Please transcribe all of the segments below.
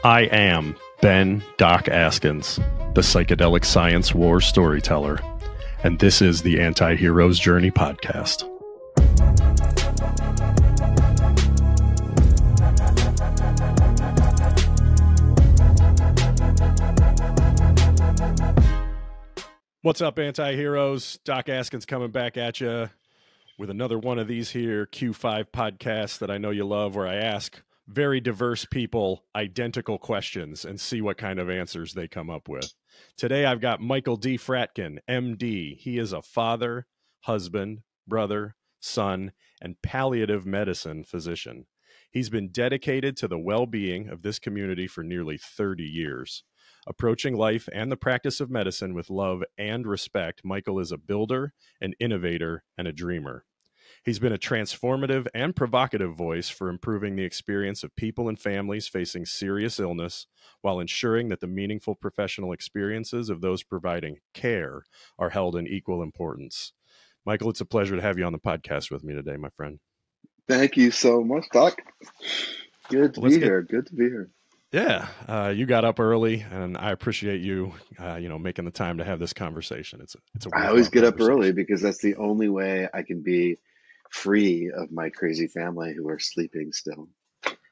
I am Ben Doc Askins, the psychedelic science war storyteller, and this is the Anti-Hero's Journey podcast. What's up, anti-heroes? Doc Askins coming back at you with another one of these here Q5 podcasts that I know you love, where I ask very diverse people identical questions and see what kind of answers they come up with. Today I've got Michael D. Fratkin, MD. He is a father, husband, brother, son, and palliative medicine physician. He's been dedicated to the well-being of this community for nearly 30 years. Approaching life and the practice of medicine with love and respect, Michael is a builder, an innovator, and a dreamer. He's been a transformative and provocative voice for improving the experience of people and families facing serious illness while ensuring that the meaningful professional experiences of those providing care are held in equal importance. Michael, it's a pleasure to have you on the podcast with me today, my friend. Thank you so much, Doc. Good to be here. Good to be here. Yeah, you got up early, and I appreciate you, making the time to have this conversation. I always get up early because that's the only way I can be free of my crazy family who are sleeping still.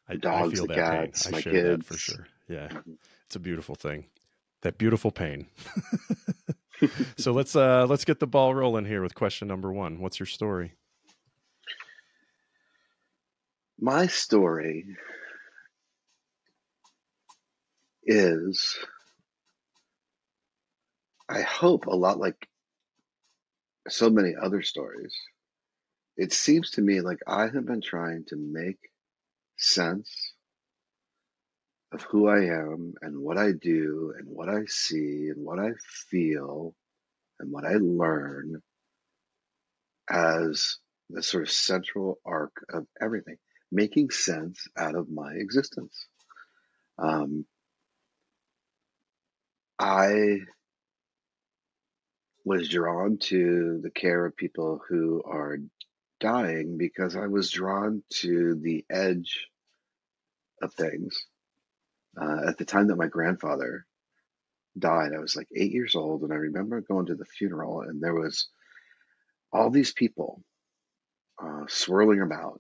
The dogs, the cats, my kids. That for sure. Yeah, It's a beautiful thing. That beautiful pain. So let's get the ball rolling here with question number one. What's your story? My story is, I hope, a lot like so many other stories. It seems to me like I have been trying to make sense of who I am and what I do and what I see and what I feel and what I learn as the sort of central arc of everything, making sense out of my existence. I was drawn to the care of people who are dying because I was drawn to the edge of things. At the time that my grandfather died, I was like 8 years old, and I remember going to the funeral, and there was all these people swirling about,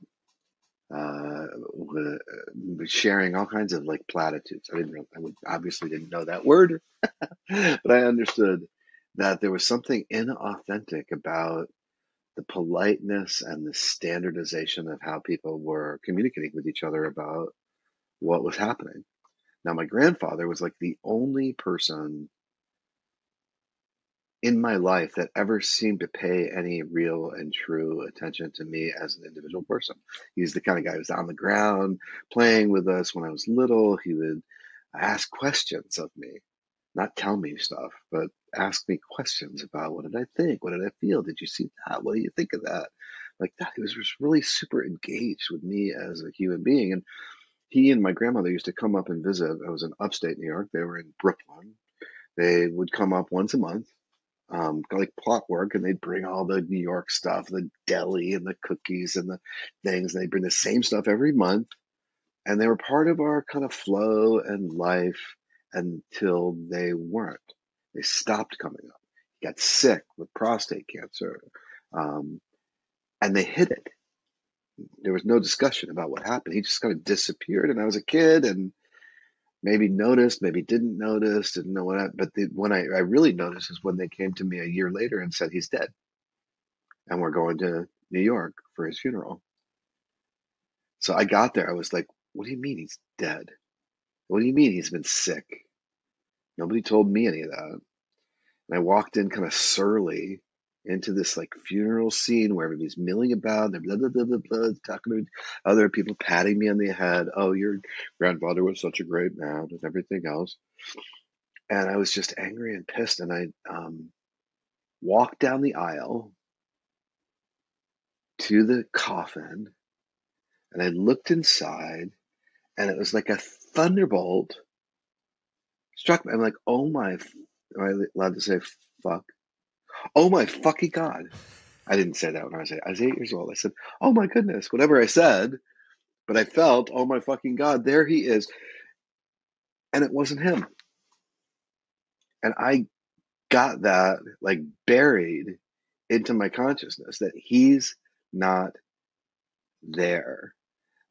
sharing all kinds of like platitudes. I obviously didn't know that word, but I understood that there was something inauthentic about the politeness and the standardization of how people were communicating with each other about what was happening. Now, my grandfather was like the only person in my life that ever seemed to pay any real and true attention to me as an individual person. He's the kind of guy who was on the ground playing with us when I was little. He would ask questions of me, not tell me stuff, but ask me questions about what did I think? What did I feel? Did you see that? What do you think of that? Like that. He was just really super engaged with me as a human being. And he and my grandmother used to come up and visit. I was in upstate New York. They were in Brooklyn. They would come up once a month, like clockwork, and they'd bring all the New York stuff, the deli and the cookies and the things. And they'd bring the same stuff every month. And they were part of our kind of flow and life until they weren't. They stopped coming up. He got sick with prostate cancer, and they hid it. There was no discussion about what happened. He just kind of disappeared, and I was a kid and maybe noticed, maybe didn't notice, didn't know what. But when I really noticed is when they came to me a year later and said he's dead, and we're going to New York for his funeral. So I got there. I was like, "What do you mean he's dead? What do you mean he's been sick? Nobody told me any of that." And I walked in kind of surly into this like funeral scene where everybody's milling about, they're blah, blah, blah, blah, blah, talking to other people, patting me on the head. "Oh, your grandfather was such a great man," and everything else. And I was just angry and pissed. And I walked down the aisle to the coffin, and I looked inside, and it was like a thunderbolt struck me. I'm like, "Oh my," am I allowed to say fuck? "Oh my fucking God." I didn't say that when I was 8 years old. I said, "Oh my goodness," whatever I said, but I felt, "Oh my fucking God, there he is." and it wasn't him. And I got that like buried into my consciousness that he's not there.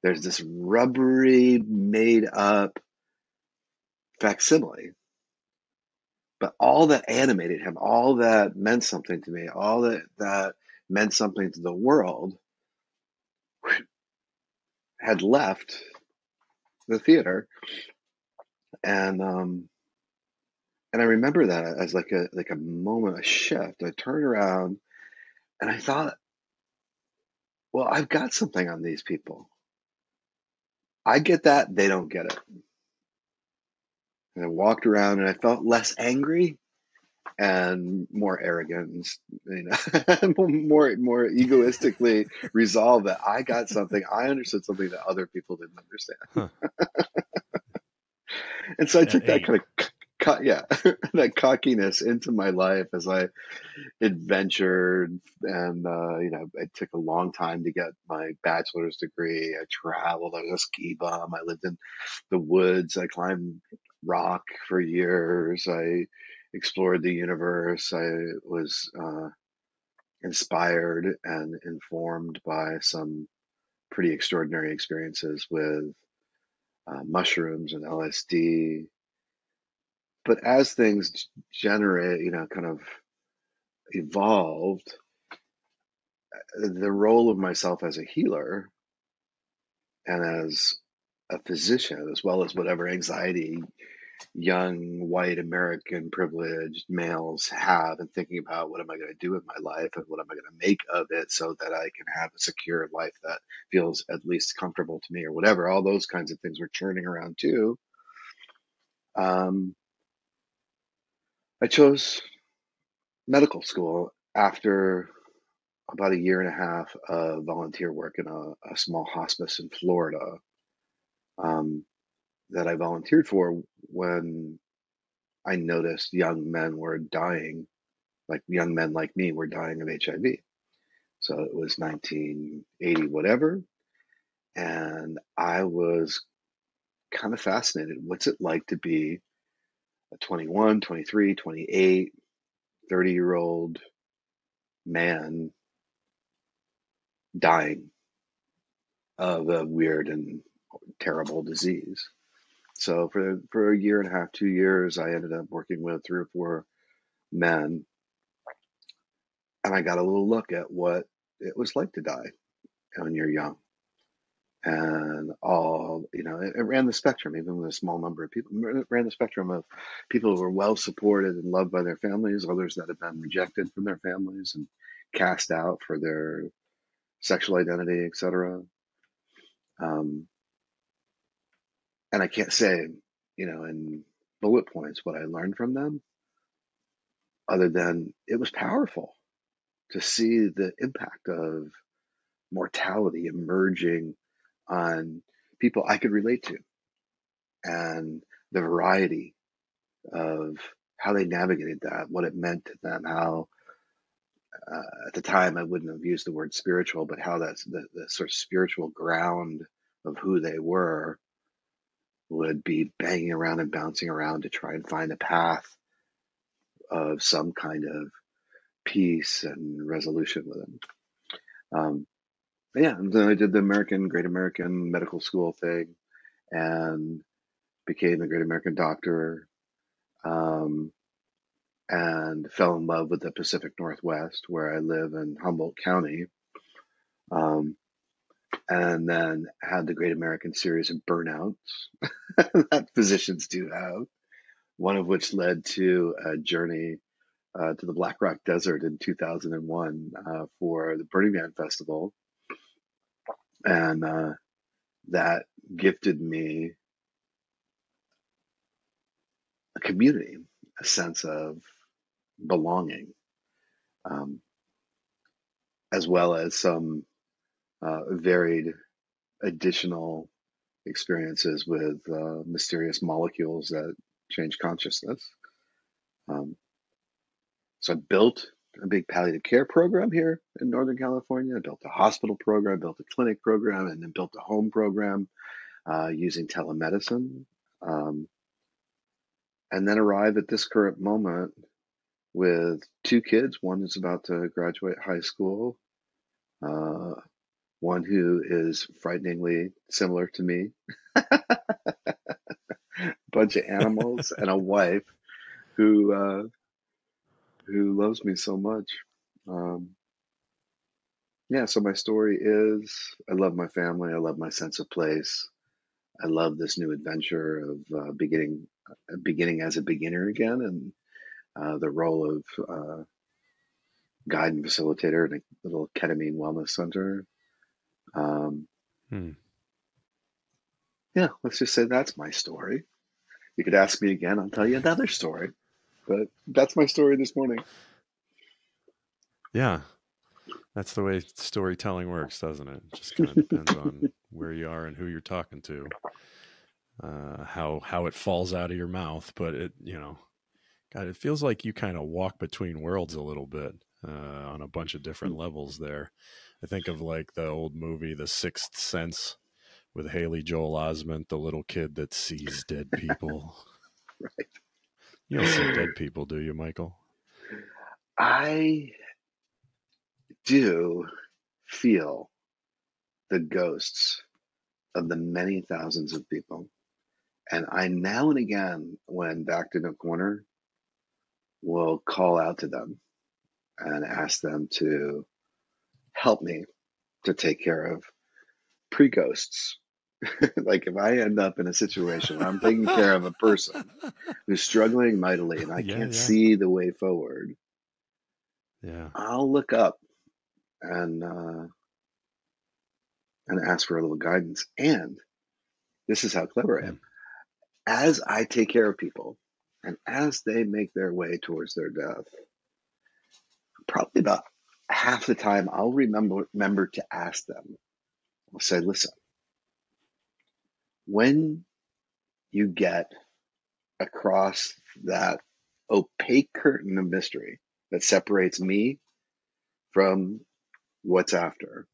There's this rubbery, made up facsimile. But all that animated him, all that meant something to me, all that meant something to the world had left the theater. And I remember that as like a moment, a shift. I turned around and I thought, well, I've got something on these people. I get that, they don't get it. And I walked around and I felt less angry and more arrogant, more egoistically resolved that I got something, I understood something that other people didn't understand. Huh. And so I took At that 8. kind of that cockiness into my life as I adventured, and it took a long time to get my bachelor's degree. I traveled. I was a ski bum. I lived in the woods. I climbed rock for years. I explored the universe. I was inspired and informed by some pretty extraordinary experiences with mushrooms and LSD. But as things generate, kind of evolved, the role of myself as a healer and as a physician, as well as whatever anxiety young white American privileged males have in thinking about what am I going to do with my life and what am I going to make of it so that I can have a secure life that feels at least comfortable to me or whatever. All those kinds of things were churning around too. I chose medical school after about a year and a half of volunteer work in a small hospice in Florida, that I volunteered for when I noticed young men were dying, like young men like me were dying of HIV. So it was 1980, whatever. And I was kind of fascinated. What's it like to be a 21, 23, 28, 30-year-old man dying of a weird and terrible disease? So for a year and a half, 2 years, I ended up working with 3 or 4 men, and I got a little look at what it was like to die when you're young. And it ran the spectrum, even with a small number of people. It ran the spectrum of people who were well supported and loved by their families, others that had been rejected from their families and cast out for their sexual identity, etc. Um, and I can't say, in bullet points what I learned from them, other than it was powerful to see the impact of mortality emerging on people I could relate to, and the variety of how they navigated that, what it meant to them, how at the time I wouldn't have used the word spiritual, but how that's the sort of spiritual ground of who they were would be banging around and bouncing around to try and find a path of some kind of peace and resolution with them. And then I did the Great American Medical School thing and became a Great American Doctor, um, and fell in love with the Pacific Northwest, where I live in Humboldt County, um, and then had the Great American series of burnouts that physicians do have, one of which led to a journey to the Black Rock Desert in 2001 for the Burning Man Festival. And that gifted me a community, a sense of belonging, um, as well as some varied additional experiences with mysterious molecules that change consciousness. So I built a big palliative care program here in Northern California. I built a hospital program, built a clinic program, and then built a home program using telemedicine. Um, and then arrive at this current moment with two kids. One is about to graduate high school, uh, one who is frighteningly similar to me, a bunch of animals, and a wife who loves me so much. Um, yeah, so my story is I love my family, I love my sense of place. I love this new adventure of beginning as a beginner again, and the role of guide and facilitator in a little ketamine wellness center. Um, Hmm. yeah, let's just say that's my story. You could ask me again, I'll tell you another story, but that's my story this morning. Yeah, that's the way storytelling works, doesn't it? It just kind of depends on where you are and who you're talking to, how it falls out of your mouth. But it, God, it feels like you kind of walk between worlds a little bit on a bunch of different levels there. I think of like the old movie, The Sixth Sense, with Haley Joel Osment, the little kid that sees dead people. Right. You don't see dead people, do you, Michael? I do feel the ghosts of the many thousands of people. And I now and again, when backed in a corner, will call out to them and ask them to help me to take care of pre-ghosts. Like if I end up in a situation where I'm taking care of a person who's struggling mightily and I can't Yeah. see the way forward, Yeah. I'll look up and ask for a little guidance. And this is how clever I am. As I take care of people and as they make their way towards their death, probably about half the time I'll remember to ask them. I'll say, listen, when you get across that opaque curtain of mystery that separates me from what's after,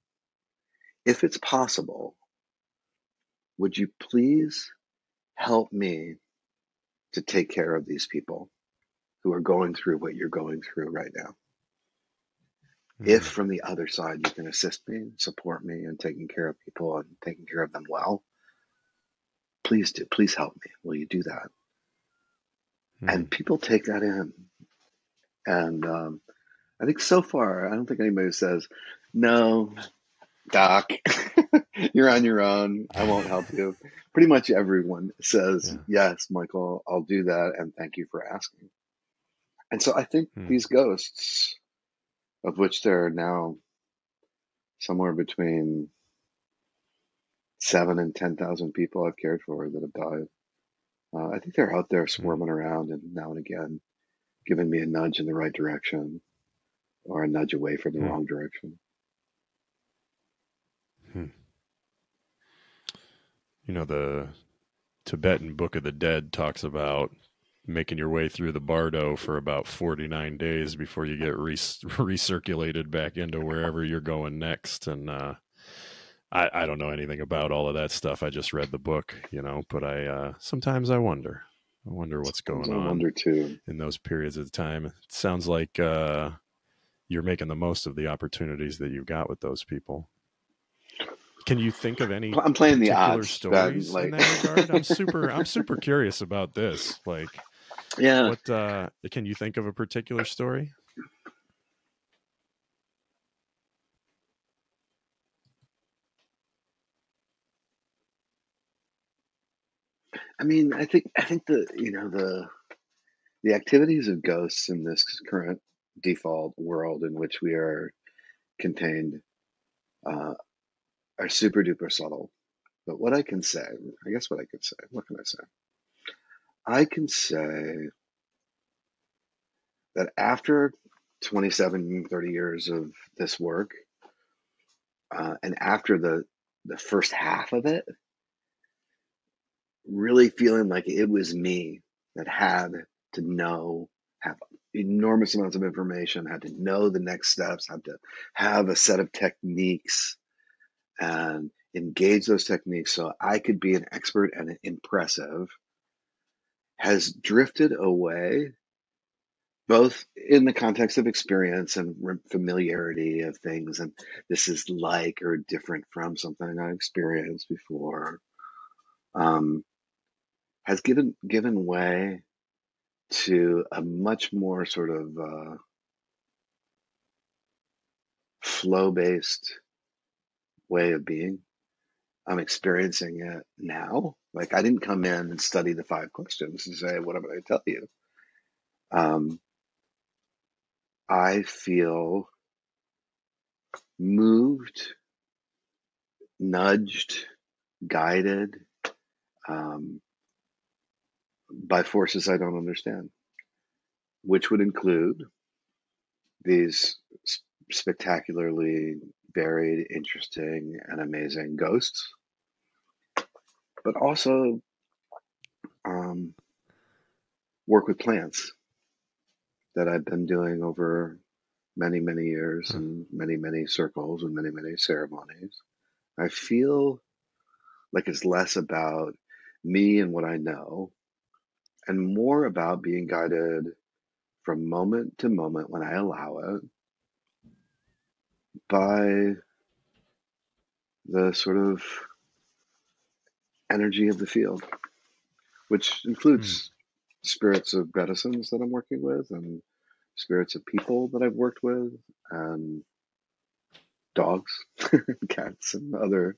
if it's possible, would you please help me to take care of these people who are going through what you're going through right now? If from the other side you can assist me, support me in taking care of people and taking care of them well, please do. Please help me. Will you do that? And people take that in. And I think so far, I don't think anybody says, no, Doc, you're on your own. I won't help you. Pretty much everyone says, yes, Michael, I'll do that. And thank you for asking. And so I think these ghosts, of which there are now somewhere between 7,000 and 10,000 people I've cared for that have died. I think they're out there swarming around and now and again giving me a nudge in the right direction or a nudge away from the wrong direction. The Tibetan Book of the Dead talks about making your way through the bardo for about 49 days before you get recirculated back into wherever you're going next. And I don't know anything about all of that stuff. I just read the book, but sometimes I wonder what's going on. I wonder too. In those periods of time. It sounds like you're making the most of the opportunities that you've got with those people. Can you think of any I'm playing the particular odds, stories Ben, in that regard? I'm super curious about this. Like, yeah. What can you think of a particular story? I mean, I think the activities of ghosts in this current default world in which we are contained are super duper subtle. But what I can say, what can I say? I can say that after 27, 30 years of this work, and after the first half of it, really feeling like it was me that had to have enormous amounts of information, had to know the next steps, had to have a set of techniques and engage those techniques so I could be an expert and impressive. has drifted away, both in the context of experience and familiarity of things, and this is like or different from something I experienced before, has given way to a much more sort of flow-based way of being. I'm experiencing it now. Like, I didn't come in and study the 5 questions and say, what am I going to tell you? I feel moved, nudged, guided by forces I don't understand, which would include these spectacularly varied, interesting, and amazing ghosts, but also work with plants that I've been doing over many, many years and many, many circles and many, many ceremonies. I feel like it's less about me and what I know and more about being guided from moment to moment, when I allow it, by the sort of energy of the field, which includes spirits of medicines that I'm working with and spirits of people that I've worked with and dogs, cats, and other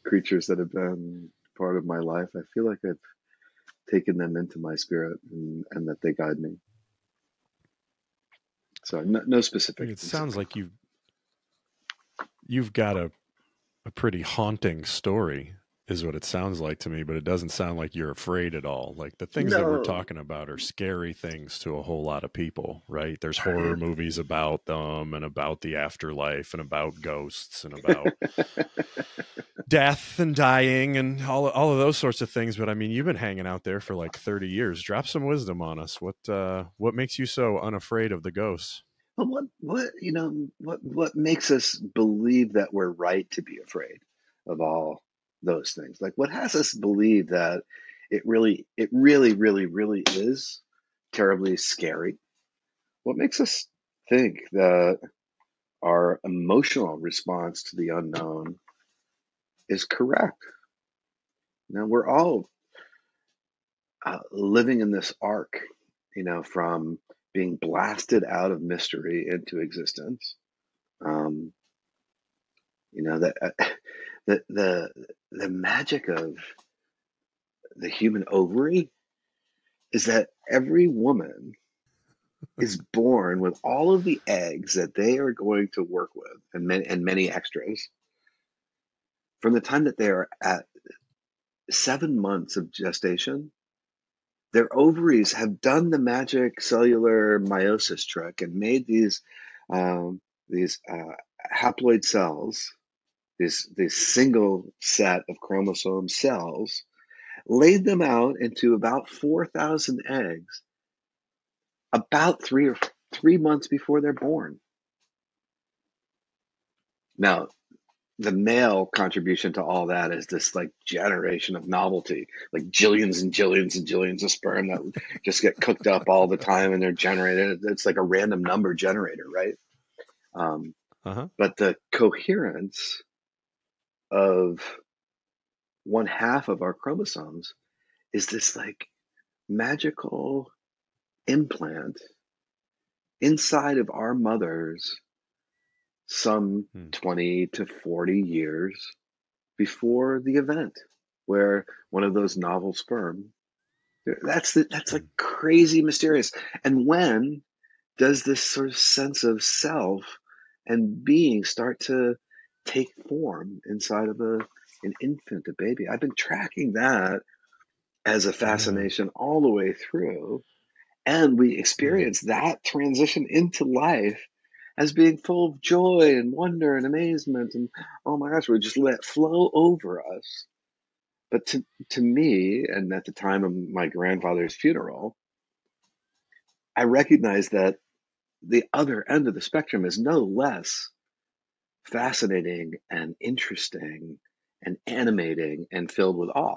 creatures that have been part of my life. I feel like I've taken them into my spirit and that they guide me. So no specific. It sounds like you've got a pretty haunting story, is what it sounds like to me, but it doesn't sound like you're afraid at all. Like, the things that we're talking about are scary things to a whole lot of people, right? There's horror movies about them and about the afterlife and about ghosts and about death and dying and all of those sorts of things. But I mean, you've been hanging out there for like 30 years. Drop some wisdom on us. What makes you so unafraid of the ghosts? Well, what makes us believe that we're right to be afraid of all those things? Like, what has us believe that it really, really is terribly scary? What makes us think that our emotional response to the unknown is correct? Now, we're all living in this arc, from being blasted out of mystery into existence. That the magic of the human ovary is that every woman is born with all of the eggs that they are going to work with, and many extras, from the time that they are at 7 months of gestation. Their ovaries have done the magic cellular meiosis trick and made these haploid cells, this single set of chromosome cells, laid them out into about 4,000 eggs about 3 months before they're born. Now, the male contribution to all that is this like generation of novelty, like jillions and jillions and jillions of sperm that just get cooked up all the time and they're generated. It's like a random number generator, right? But the coherence of one half of our chromosomes is this like magical implant inside of our mothers some 20 to 40 years before the event, where one of those novel sperm, that's like crazy mysterious. And when does this sort of sense of self and being start to take form inside of an infant, a baby? I've been tracking that as a fascination all the way through. And we experience that transition into life as being full of joy and wonder and amazement. And oh my gosh, we just let it flow over us. But to me, and at the time of my grandfather's funeral, I recognized that the other end of the spectrum is no less fascinating and interesting and animating and filled with awe.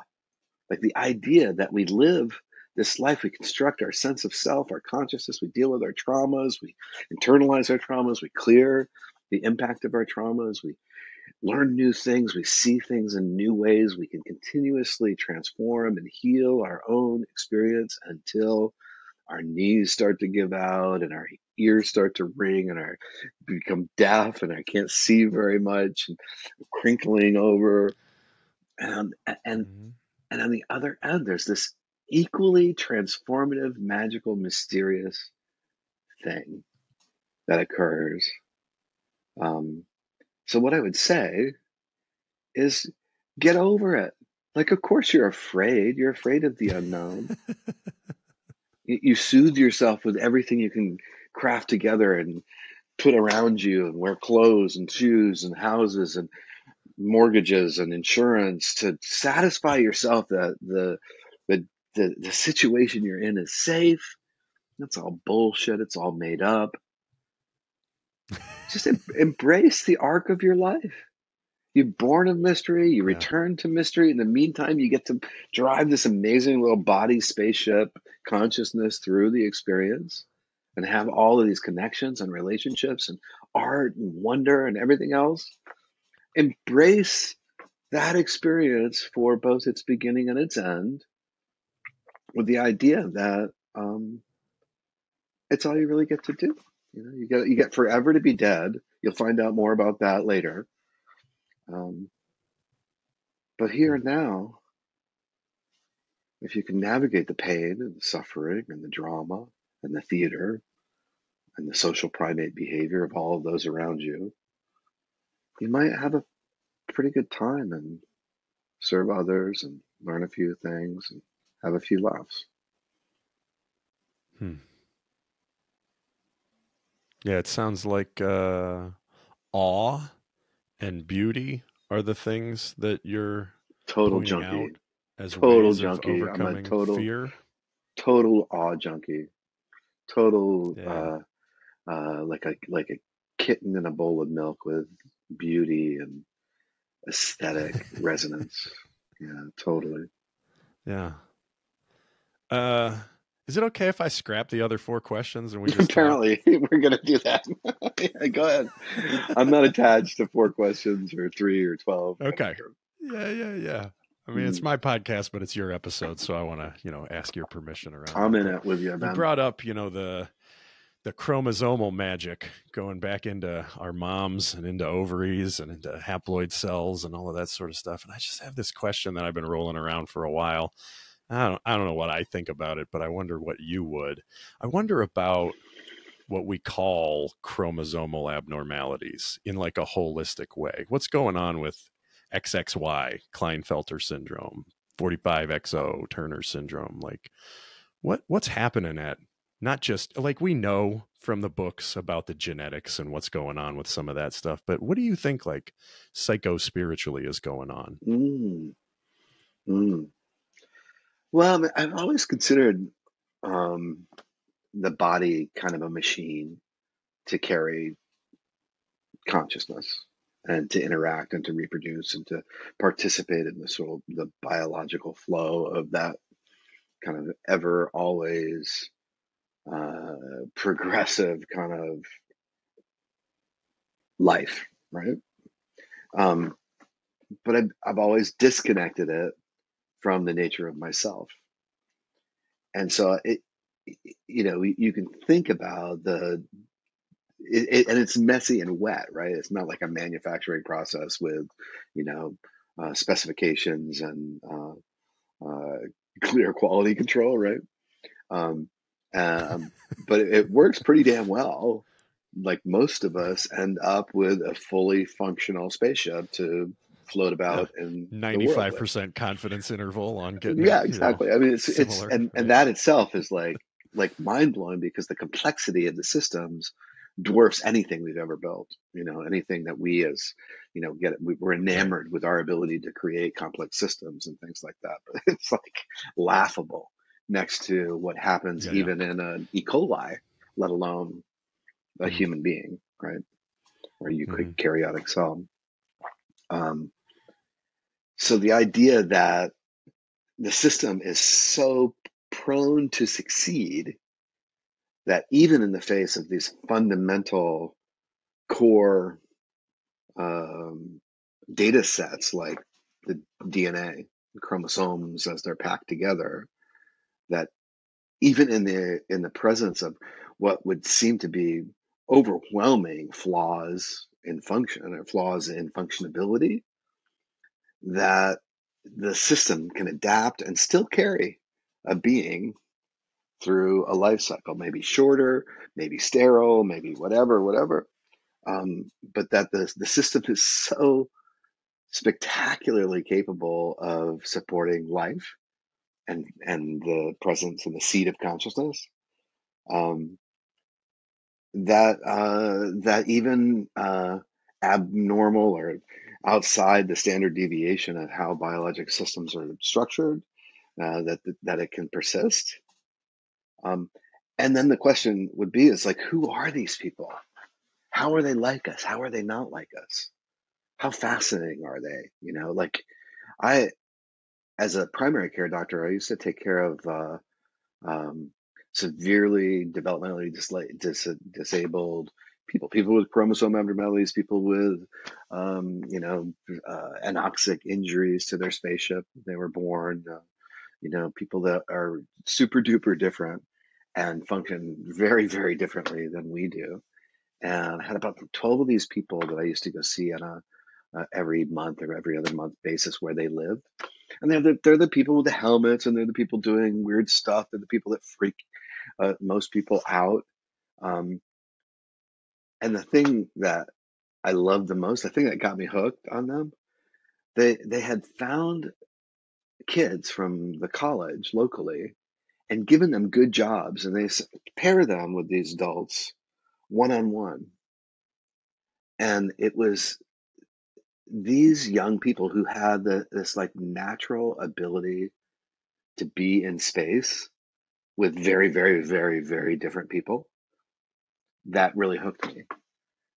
Like the idea that we live this life, we construct our sense of self, our consciousness, we deal with our traumas, we internalize our traumas, we clear the impact of our traumas, we learn new things, we see things in new ways, we can continuously transform and heal our own experience until our knees start to give out and our ears start to ring and our become deaf and I can't see very much and crinkling over. And Mhm. and on the other end, there's this equally transformative, magical, mysterious thing that occurs. So what I would say is get over it. Like, of course you're afraid. You're afraid of the unknown. You soothe yourself with everything you can craft together and put around you and wear clothes and shoes and houses and mortgages and insurance to satisfy yourself that the situation you're in is safe. That's all bullshit. It's all made up. Just embrace the arc of your life. You're born of mystery, you Yeah. return to mystery. In the meantime, you get to drive this amazing little body spaceship consciousness through the experience and have all of these connections and relationships and art and wonder and everything else. Embrace that experience for both its beginning and its end with the idea that it's all you really get to do. You get forever to be dead. You'll find out more about that later. But here and now, if you can navigate the pain and the suffering and the drama and the theater and the social primate behavior of all of those around you, you might have a pretty good time and serve others and learn a few things and have a few laughs. Hmm. Yeah, it sounds like awe and beauty are the things that you're Total pointing out junkie. as Total ways of junkie. I'm a overcoming fear. total awe junkie. Total Yeah. like a kitten in a bowl of milk with beauty and aesthetic resonance. Yeah, totally. Yeah. Uh, is it okay if I scrap the other 4 questions and we just talk? Apparently, we're gonna do that. Yeah, go ahead. I'm not attached to 4 questions or 3 or 12. Okay. Yeah. I mean, it's my podcast, but it's your episode, so I want to, ask your permission around I'm it. in But it with you, you man. brought up, the chromosomal magic going back into our moms and into ovaries and into haploid cells and all of that sort of stuff. And I just have this question that I've been rolling around for a while. I don't know what I think about it, but I wonder what you would. I wonder about what we call chromosomal abnormalities in like a holistic way. What's going on with XXY, Klinefelter syndrome, 45XO, Turner syndrome? Like what's happening at not just like we know from the books about the genetics and what's going on with some of that stuff, but what do you think like psycho-spiritually is going on? Mm, mm. Well, I've always considered um, the body kind of a machine to carry consciousness and to interact and to reproduce and to participate in the sort of the biological flow of that kind of ever always progressive kind of life, right? Um, but I've always disconnected it from the nature of myself. And so you can think about and it's messy and wet, right? It's not like a manufacturing process with, specifications and clear quality control, right? Um, but it works pretty damn well. Like most of us end up with a fully functional spaceship to float Yeah. about in the world with. 95% confidence interval on getting it, Yeah, exactly. I mean, it's similar, and right? that itself is like mind blowing because the complexity of the systems dwarfs anything we've ever built. Anything that we as we're Right. enamored with our ability to create complex systems and things like that. But it's like laughable next to what happens Yeah. even in an E. coli, let alone a Mm-hmm. human being, right? Or Mm-hmm. eukaryotic cell. Um, so the idea that the system is so prone to succeed, that even in the face of these fundamental core data sets like the DNA, the chromosomes as they're packed together, that even in the presence of what would seem to be overwhelming flaws in function or flaws in functionability, that the system can adapt and still carry a being through a life cycle, maybe shorter, maybe sterile, maybe whatever. But that the system is so spectacularly capable of supporting life and the presence and the seed of consciousness, um, that even abnormal or outside the standard deviation of how biologic systems are structured, that it can persist. And then the question would be is like, who are these people? How are they like us? How are they not like us? How fascinating are they? Like I, as a primary care doctor, I used to take care of um, severely developmentally disabled people with chromosome abnormalities, people with, anoxic injuries to their spaceship. They were born, people that are super duper different and function very, very differently than we do. And I had about 12 of these people that I used to go see on a every month or every other month basis where they live. And they're the people with the helmets, and they're the people doing weird stuff. They're the people that freak most people out. Um, and the thing that I loved the most, the thing that got me hooked on them, they had found kids from the college locally and given them good jobs, and they pair them with these adults one on one. And it was these young people who had this like natural ability to be in space with very, very, very, very different people that really hooked me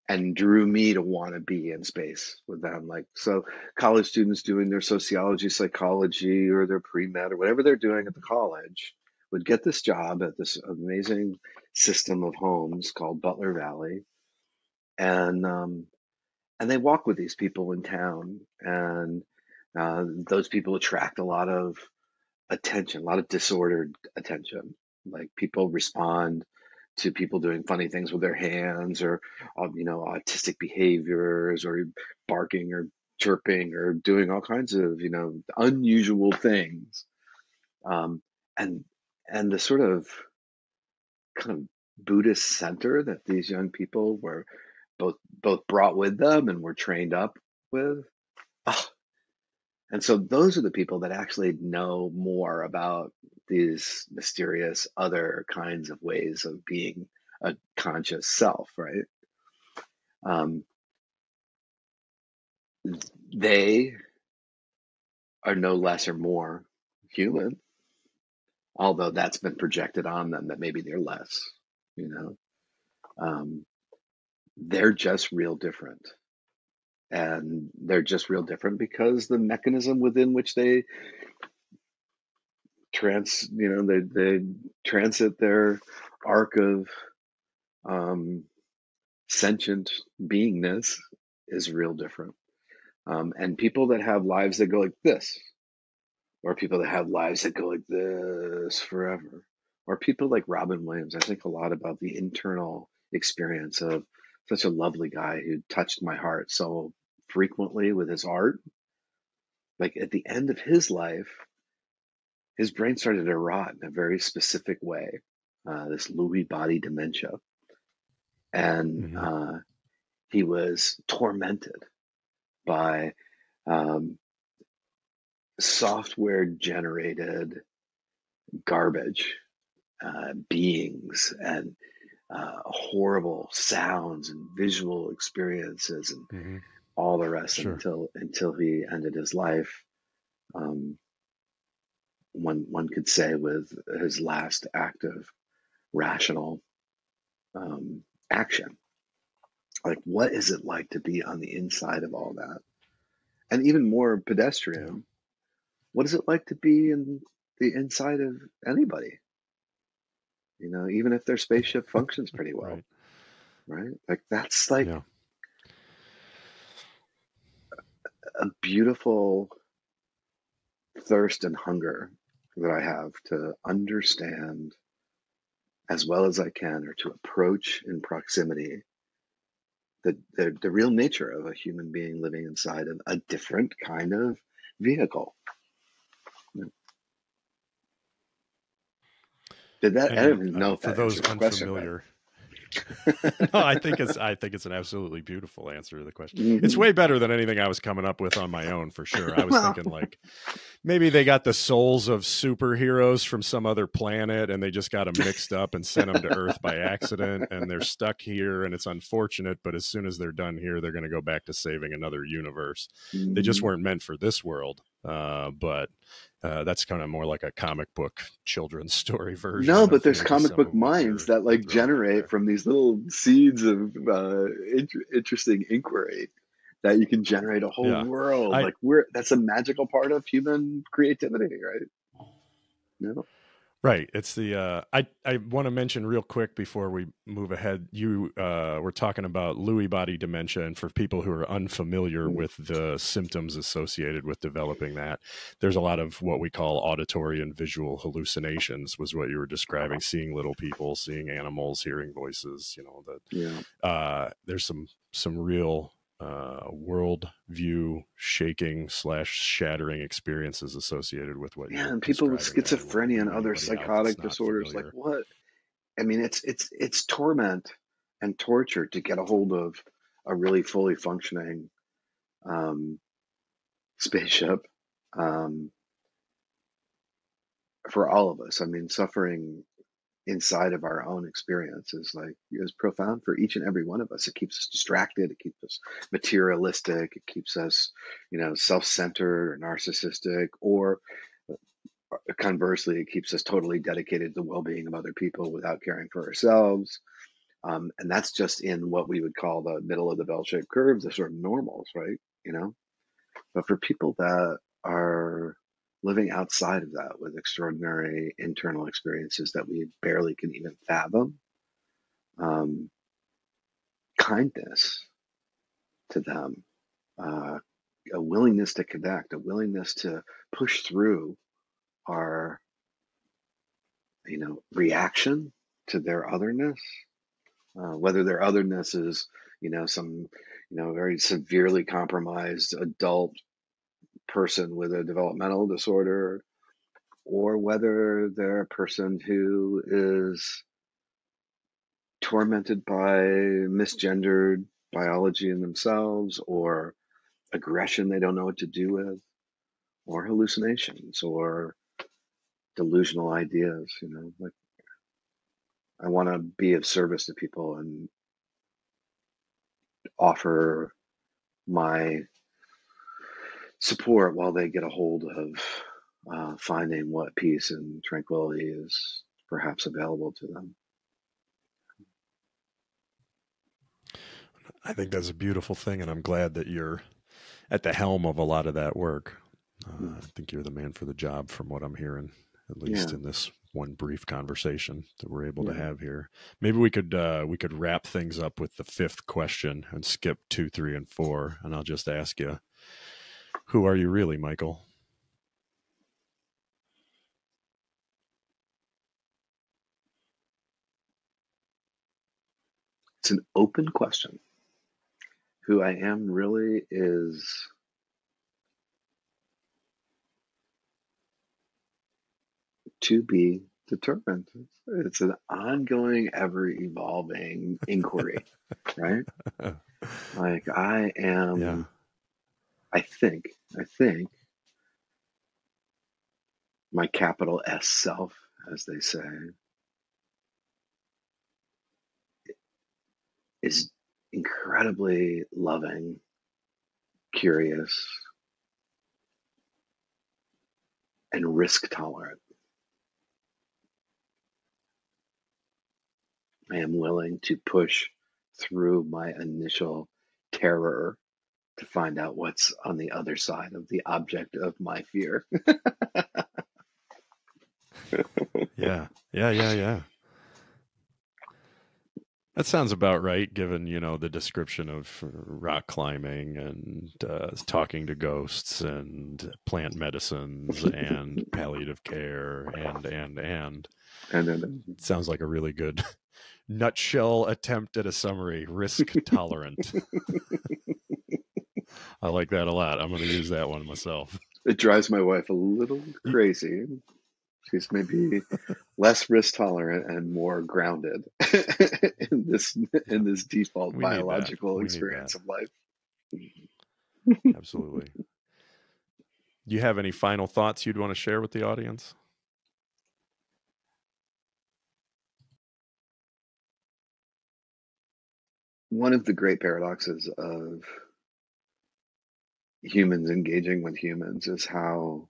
and drew me to want to be in space with them. Like, so college students doing their sociology, psychology, or their pre-med or whatever they're doing at the college would get this job at this amazing system of homes called Butler Valley. And they walk with these people in town, and those people attract a lot of attention, a lot of disordered attention. Like people respond to people doing funny things with their hands, or autistic behaviors, or barking or chirping or doing all kinds of unusual things. Um, and and the sort of kind of Buddhist center that these young people were both brought with them and were trained up with. Oh, and so those are the people that actually know more about these mysterious other kinds of ways of being a conscious self, right? Um, they are no less or more human, although that's been projected on them that maybe they're less, you know. Um, they're just real different. And they're just real different because the mechanism within which they they transit their arc of um, sentient beingness is real different. And people that have lives that go like this, or people that have lives that go like this forever, or people like Robin Williams. I think a lot about the internal experience of such a lovely guy who touched my heart so frequently with his art. Like at the end of his life, his brain started to rot in a very specific way, this Lewy body dementia. And Mm-hmm. he was tormented by um, software generated garbage, beings, and horrible sounds and visual experiences and Mm-hmm. all the rest. And Sure. until he ended his life, um, one could say with his last act of rational action. Like, what is it like to be on the inside of all that? And even more Yeah. pedestrian, what is it like to be in the inside of anybody, you know, even if their spaceship functions pretty well, right? Like that's like Yeah. a beautiful thirst and hunger that I have to understand as well as I can, or to approach in proximity the real nature of a human being living inside of a different kind of vehicle. Did that? I don't And even know if for that those answers the question, but unfamiliar, no, I think it's an absolutely beautiful answer to the question. It's mm-hmm. way better than anything I was coming up with on my own, for sure. I was Well, thinking like maybe they got the souls of superheroes from some other planet and they just got them mixed up and sent them to Earth by accident, and they're stuck here, and it's unfortunate, but as soon as they're done here, they're going to go back to saving another universe. They just weren't meant for this world. But that's kind of more like a comic book children's story version. no, but there's maybe comic some book of what minds that like you're throwing out generate there. from these little seeds of interesting inquiry, that you can generate a whole Yeah, world. I Like that's a magical part of human creativity, right? No. right. It's the I want to mention real quick before we move ahead. You were talking about Lewy body dementia, and for people who are unfamiliar with the symptoms associated with developing that, there's a lot of what we call auditory and visual hallucinations. Was what you were describing: seeing little people, seeing animals, hearing voices. You know that Yeah. there's some real world view shaking / shattering experiences associated with what Yeah, you're and people with describing there. I wouldn't schizophrenia and leave other anybody out that's psychotic not disorders, like familiar. what? I mean, it's torment and torture to get a hold of a really fully functioning um, spaceship, um, for all of us. I mean, suffering inside of our own experience is profound for each and every one of us. It keeps us distracted. It keeps us materialistic. It keeps us, you know, self-centered or narcissistic, or conversely, it keeps us totally dedicated to the well-being of other people without caring for ourselves. And that's just in what we would call the middle of the bell-shaped curve, the sort of normals, right? You know, but for people that are living outside of that with extraordinary internal experiences that we barely can even fathom, um, kindness to them, uh, a willingness to connect, a willingness to push through our, you know, reaction to their otherness, whether their otherness is, you know, some, you know, very severely compromised adult person with a developmental disorder, or whether they're a person who is tormented by misgendered biology in themselves, or aggression they don't know what to do with, or hallucinations, or delusional ideas. You know, like I want to be of service to people and offer my support while they get a hold of finding what peace and tranquility is perhaps available to them. I think that's a beautiful thing, and I'm glad that you're at the helm of a lot of that work. I think you're the man for the job, from what I'm hearing, at least Yeah. in this one brief conversation that we're able to Yeah. have here. Maybe we could wrap things up with the fifth question and skip 2, 3, and 4, and I'll just ask you, who are you really, Michael? It's an open question. Who I am really is to be determined. It's an ongoing, ever evolving inquiry, right? Like I Yeah. am, I think my capital S self, as they say, is incredibly loving, curious, and risk tolerant. I am willing to push through my initial terror to find out what's on the other side of the object of my fear. Yeah. That sounds about right, given, the description of rock climbing and talking to ghosts and plant medicines and palliative care and. And It sounds like a really good nutshell attempt at a summary. Risk tolerant. I like that a lot. I'm going to use that one myself. it drives my wife a little crazy. She's maybe less risk tolerant and more grounded in this default biological experience of life. Absolutely. Do you have any final thoughts you'd want to share with the audience? One of the great paradoxes of humans engaging with humans is how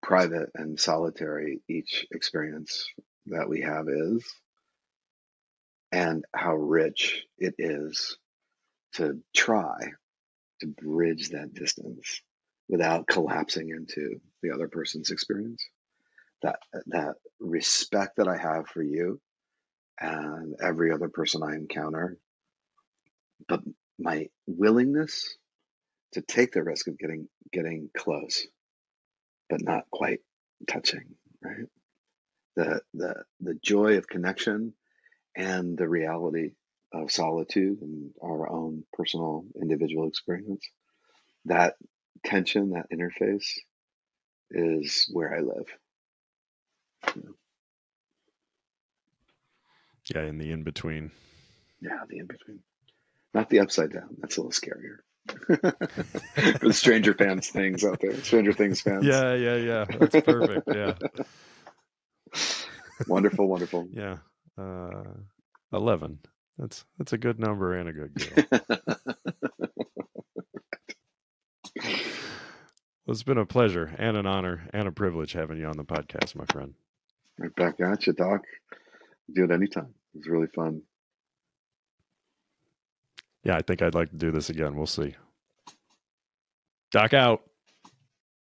private and solitary each experience that we have is, and how rich it is to try to bridge that distance without collapsing into the other person's experience. That respect that I have for you and every other person I encounter, but my willingness to take the risk of getting close, but not quite touching, right? The joy of connection and the reality of solitude and our own personal individual experience. That tension, that interface is where I live. Yeah, in the in-between. Yeah, the in-between. Not the upside down. That's a little scarier. For the Stranger Fans things out there. Stranger Things fans. Yeah. That's perfect. Yeah. Wonderful. Yeah. 11. That's a good number and a good girl. Well, it's been a pleasure and an honor and a privilege having you on the podcast, my friend. Right back at you, Doc. Do it anytime. It was really fun. Yeah, I think I'd like to do this again. We'll see. Doc out.